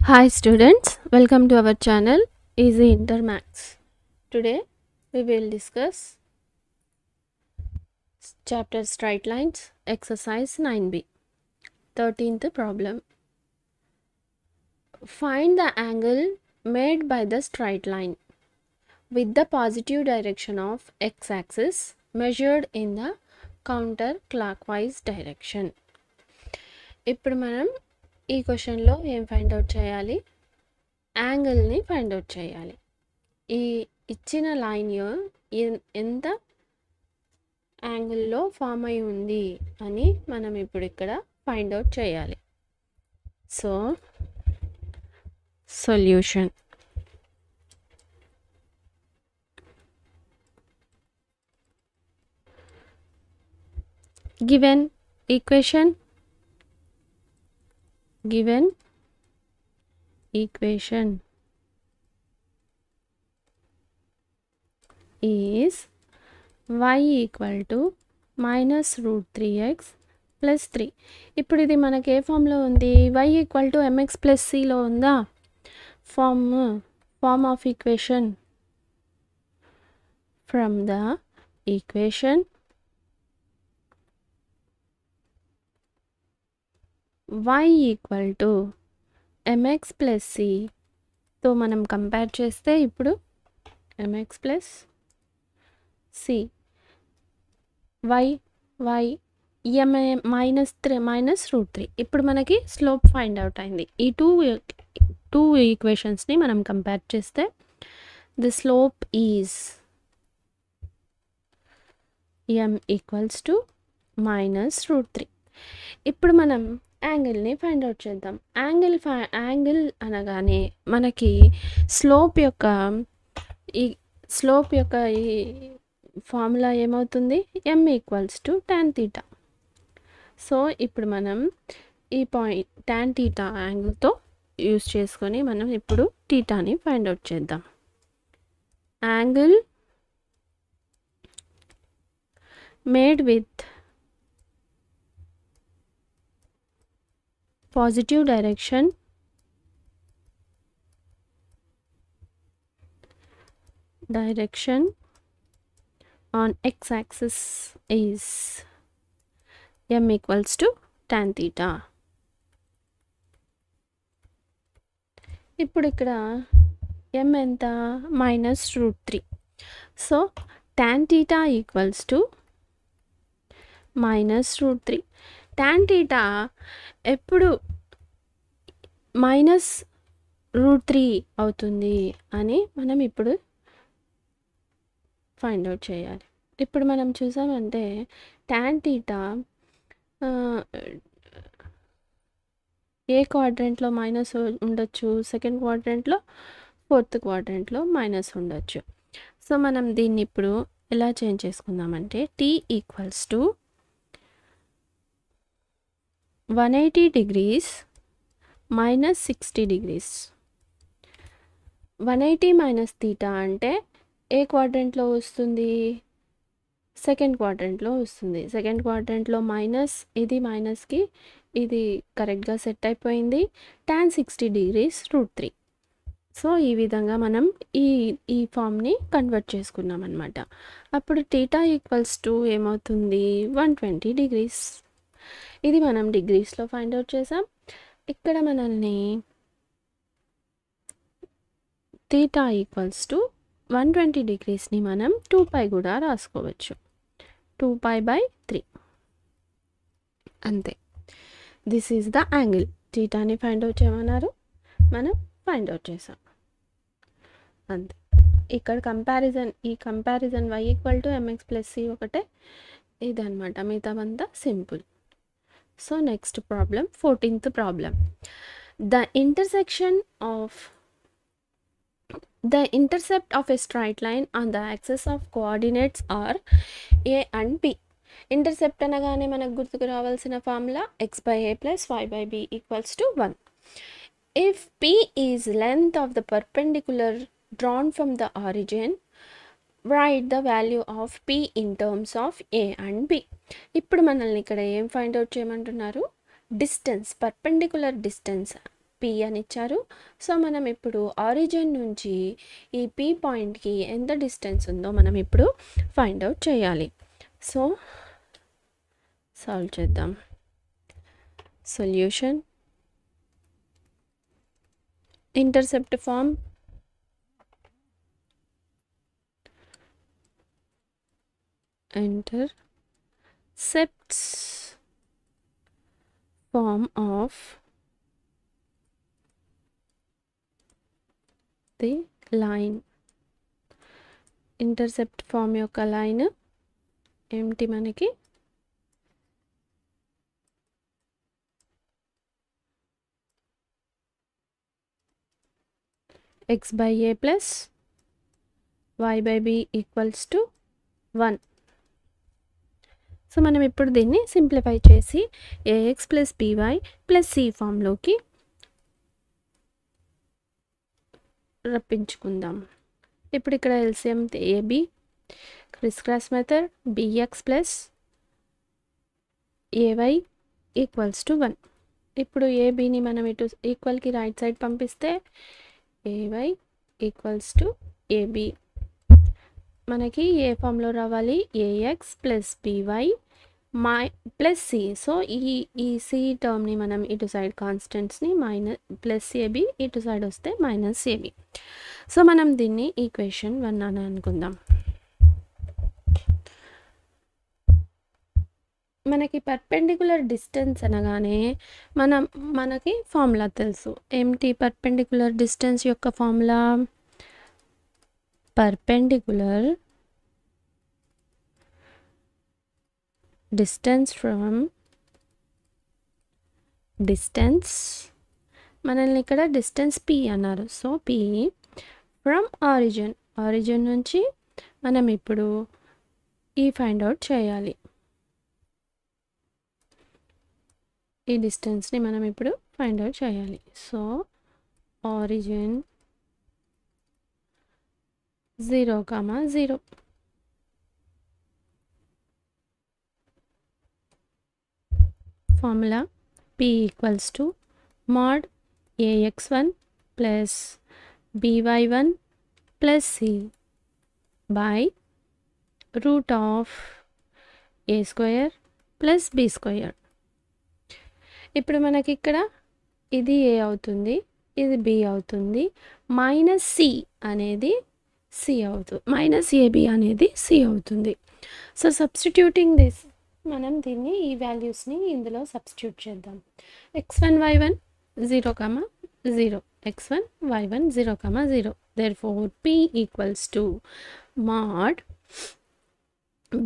Hi students, welcome to our channel Easy Inter Maths. Today we will discuss chapter Straight Lines, exercise 9b. 13th problem. Find the angle made by the straight line with the positive direction of x-axis measured in the counterclockwise direction. ఇప్పుడు మనం ఈ క్వశ్చన్లో ఏం find out చేయాలి? యాంగిల్ని find out చేయాలి. ఈ ఇచ్చిన line ఎంత యాంగిల్లో ఫామ్ అయి ఉంది అని మనం ఇప్పుడు ఇక్కడ ఫైండ్ అవుట్ చేయాలి. So solution. Given equation is y equal to minus root 3x plus 3. ఇప్పుడు ఇది మనకి ఏ ఫామ్లో ఉంది? y equal to mx plus cలో ఉందా? Form of equation. From the equation y equal to mx plus c తో మనం కంపేర్ చేస్తే ఇప్పుడు mx plus c y minus root 3. ఇప్పుడు మనకి స్లోప్ ఫైండ్ అవుట్ అయింది. ఈ టూ ఈక్వేషన్స్ని మనం కంపేర్ చేస్తే the slope is m equals to minus root 3. ఇప్పుడు మనం యాంగిల్ని ఫైండ్ అవుట్ చేద్దాం. యాంగిల్ అనగానే మనకి స్లోప్ యొక్క ఈ ఫార్ములా ఏమవుతుంది? m equals to tan theta. So ఇప్పుడు మనం ఈ పాయింట్ tan theta యాంగిల్తో యూస్ చేసుకొని మనం ఇప్పుడు థీటాని ఫైండ్ అవుట్ చేద్దాం. Angle made with positive direction on x-axis is m equals to tan theta. ఇప్పుడు ఇక్కడ m ఎంత? minus root 3. So tan theta equals to minus root 3. tan theta ఎప్పుడు minus root 3 అవుతుంది అని మనం ఇప్పుడు ఫైండ్ అవుట్ చేయాలి. ఇప్పుడు మనం చూసామంటే tan theta ఏ క్వాడ్రంట్లో మైనస్ ఉండొచ్చు, సెకండ్ క్వాడ్రంట్లో, ఫోర్త్ క్వాడ్రంట్లో మైనస్ ఉండొచ్చు. సో మనం దీన్ని ఇప్పుడు ఎలా చేంజ్ చేసుకుందామంటే t equals to 180 degrees minus 60 degrees. 180 minus theta అంటే ఏ క్వాడ్రంట్లో వస్తుంది? సెకండ్ క్వాడ్రంట్లో వస్తుంది. సెకండ్ క్వాడ్రంట్లో మైనస్, ఇది మైనస్కి ఇది కరెక్ట్గా సెట్ అయిపోయింది. tan 60 degrees root 3. సో ఈ విధంగా మనం ఈ ఫామ్ని కన్వర్ట్ చేసుకున్నాం అనమాట. అప్పుడు థీటా ఈక్వల్స్ టు ఏమవుతుంది? 120 degrees. ఇది మనం డిగ్రీస్లో ఫైండ్ అవుట్ చేసాం. ఇక్కడ మనల్ని థీటా ఈక్వల్స్ టు 120 డిగ్రీస్ని మనం 2π కూడా రాసుకోవచ్చు. 2π/3 అంతే. This is the angle. థీటాని ఫైండ్ అవుట్ చేయమన్నారు, మనం ఫైండ్ అవుట్ చేసాం అంతే. ఇక్కడ ఈ comparison y equal to mx plus c ఒకటే ఇదనమాట, మిగతావంతా simple. So next problem, 14th problem. The intercept of a straight line on the axis of coordinates are a and b. Intercept అనగానే మనకు గుర్తుకు రావాల్సిన formula x/a plus y/b equals to 1. If p is length of the perpendicular drawn from the origin, write the value of p in terms of a and b. ఇప్పుడు మనల్ని ఇక్కడ ఏం find out చేయమంటున్నారు? Distance, perpendicular distance P అని ఇచ్చారు. So మనం ఇప్పుడు origin నుంచి ఈ P పాయింట్కి ఎంత డిస్టెన్స్ ఉందో మనం ఇప్పుడు ఫైండ్ అవుట్ చేయాలి. సో సాల్వ్ చేద్దాం. Solution intercept form intercepts form of the line. Intercept form యొక్క లైన్ ఏమిటి మనకి x by a plus y by b equals to 1. So మనం ఇప్పుడు దీన్ని సింప్లిఫై చేసి ax plus by plus c ఫామ్లోకి రప్పించుకుందాం. ఇప్పుడు ఇక్కడ LCM ab criss cross method bx ప్లస్ ay ఈక్వల్స్ టు 1. ఇప్పుడు abని మనం ఇటు ఈక్వల్కి రైట్ సైడ్ పంపిస్తే ay ఈక్వల్స్ టు ab. మనకి ఏ ఫామ్లో రావాలి ax plus by plus c. So ఈ c టర్మ్ని మనం ఇటు సైడ్ కాన్స్టెంట్స్ని మైనస్ ప్లస్ ab ఇటు సైడ్ వస్తే మైనస్ ab. సో మనం దీన్ని ఈక్వేషన్ 1 అని అనుకుందాం. మనకి పర్పెండిక్యులర్ డిస్టెన్స్ అనగానే మనకి ఫార్ములా తెలుసు. ఏమిటి పర్పెండిక్యులర్ డిస్టెన్స్ యొక్క formula? Perpendicular distance from distance, మనల్ని ఇక్కడ డిస్టెన్స్ p అన్నారు. సో p ఫ్రమ్ ఆరిజిన్ నుంచి మనం ఇప్పుడు ఈ ఫైండ్ అవుట్ చేయాలి. ఈ డిస్టెన్స్ని మనం ఇప్పుడు ఫైండ్ అవుట్ చేయాలి. So origin 0, 0. Formula p equals to mod ax1 plus by1 plus c by root of a square plus b square. ఇప్పుడు మనకి ఇక్కడ ఇది a అవుతుంది, ఇది b అవుతుంది, మైనస్ c అనేది c అవుతుంది, మైనస్ ab అనేది c అవుతుంది. సో సబ్స్టిట్యూటింగ్ దిస్ మనం దీన్ని ఈ వాల్యూస్ని ఇందులో సబ్స్టిట్యూట్ చేద్దాం. x1 y1 0, 0, x1 y1 0, 0. therefore p equals to mod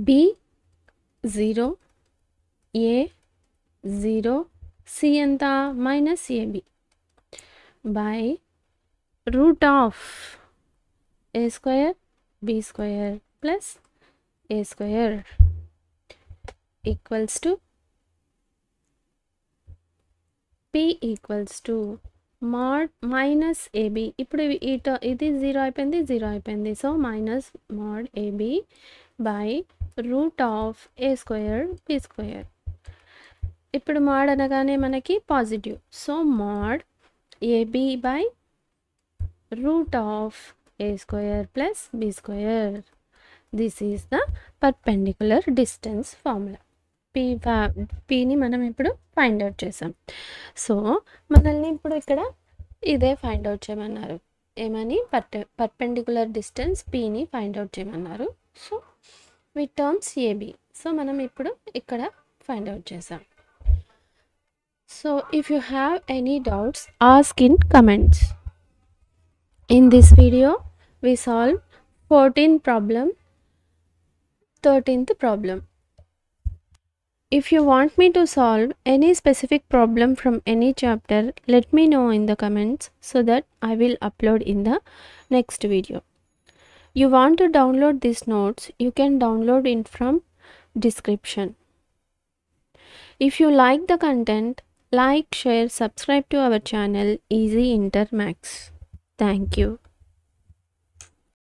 b 0 a 0 c ఎంత minus ab by root of a square b square plus a square equals to p equals to mod minus ab. ఇప్పుడు ఇది 0 అయిపోయింది, 0 అయిపోయింది. So minus mod ab by root of a square b square. ఇప్పుడు mod అనగానే మనకి positive. So mod ab by root of a square plus b square. This is the perpendicular distance formula. పీని మనం ఇప్పుడు ఫైండ్ అవుట్ చేసాం. So మనల్ని ఇప్పుడు ఇక్కడ ఇదే ఫైండ్ అవుట్ చేయమన్నారు. ఏమని? పర్పెండిక్యులర్ డిస్టెన్స్ పీని ఫైండ్ అవుట్ చేయమన్నారు. So with terms AB. So మనం ఇప్పుడు ఇక్కడ ఫైండ్ అవుట్ చేసాం. So if you have any doubts ask in comments. In this video we solve 14th problem, 13th problem. If you want me to solve any specific problem from any chapter, let me know in the comments so that I will upload in the next video. You want to download these notes, you can download it from description. If you like the content, like, share, subscribe to our channel Easy Inter Max. Thank you.